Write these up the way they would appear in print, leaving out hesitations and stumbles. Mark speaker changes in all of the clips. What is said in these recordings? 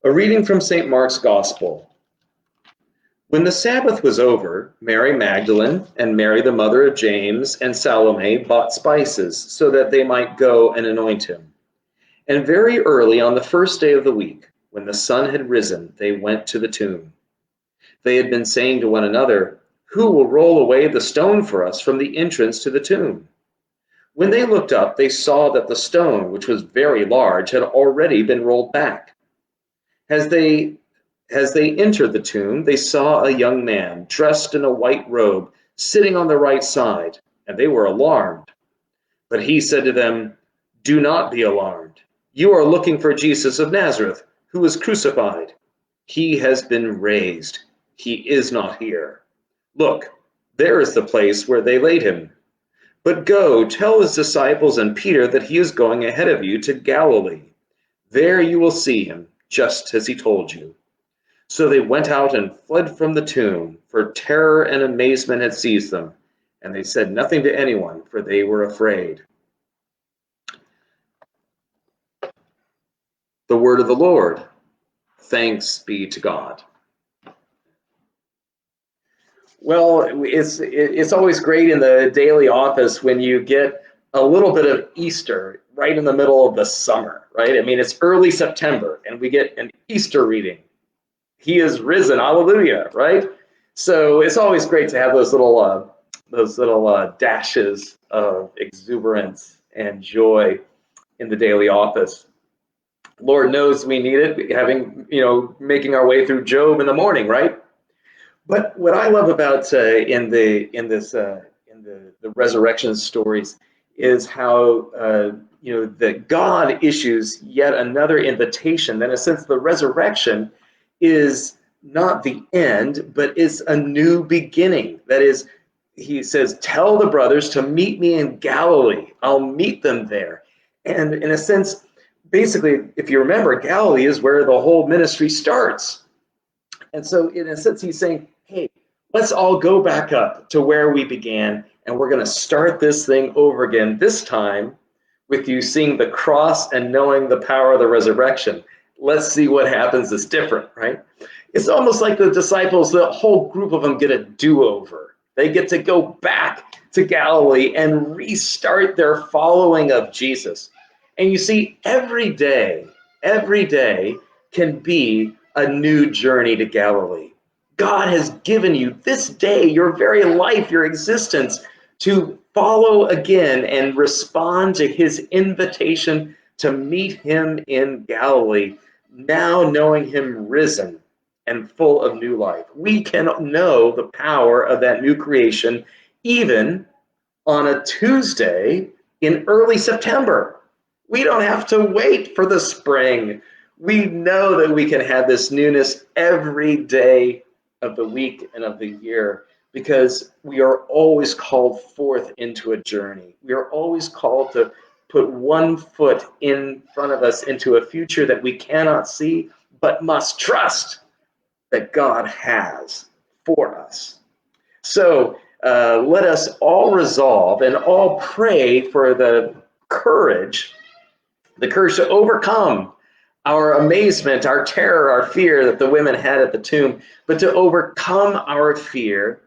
Speaker 1: A reading from St. Mark's Gospel. When the Sabbath was over, Mary Magdalene and Mary the mother of James and Salome bought spices so that they might go and anoint him. And very early on the first day of the week, when the sun had risen, they went to the tomb. They had been saying to one another, "Who will roll away the stone for us from the entrance to the tomb?" When they looked up, they saw that the stone, which was very large, had already been rolled back. As they entered the tomb, they saw a young man dressed in a white robe sitting on the right side, and they were alarmed. But he said to them, "Do not be alarmed. You are looking for Jesus of Nazareth, who was crucified. He has been raised. He is not here. Look, there is the place where they laid him. But go, tell his disciples and Peter that he is going ahead of you to Galilee. There you will see him, just as he told you." So they went out and fled from the tomb, for terror and amazement had seized them, and they said nothing to anyone, for they were afraid. The word of the Lord. Thanks be to God. Well, it's always great in the daily office when you get a little bit of Easter right in the middle of the summer, right? I mean, it's early September, and we get an Easter reading. He is risen, hallelujah, right? So it's always great to have those little dashes of exuberance and joy in the daily office. Lord knows we need it, making our way through Job in the morning, right? But what I love about in the resurrection stories is how that God issues yet another invitation. That in a sense, the resurrection is not the end, but is a new beginning. That is, he says, "Tell the brothers to meet me in Galilee. I'll meet them there." And in a sense, basically, if you remember, Galilee is where the whole ministry starts. And so in a sense, he's saying, hey, let's all go back up to where we began, and we're going to start this thing over again, this time with you seeing the cross and knowing the power of the resurrection. Let's see what happens that's different, right? It's almost like the disciples, the whole group of them get a do-over. They get to go back to Galilee and restart their following of Jesus. And you see, every day can be a new journey to Galilee. God has given you this day, your very life, your existence, to follow again and respond to his invitation to meet him in Galilee, now knowing him risen and full of new life. We can know the power of that new creation even on a Tuesday in early September. We don't have to wait for the spring. We know that we can have this newness every day of the week and of the year, because we are always called forth into a journey. We are always called to put one foot in front of us into a future that we cannot see, but must trust that God has for us. So let us all resolve and all pray for the courage to overcome our amazement, our terror, our fear that the women had at the tomb, but to overcome our fear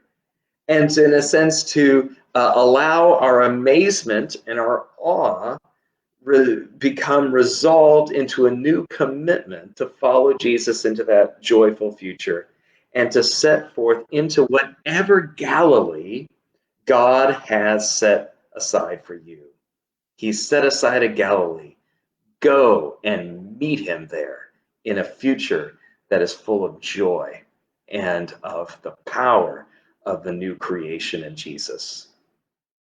Speaker 1: and to, in a sense, to allow our amazement and our awe become resolved into a new commitment to follow Jesus into that joyful future and to set forth into whatever Galilee God has set aside for you. He's set aside a Galilee. Go and meet him there in a future that is full of joy and of the power of the new creation in Jesus.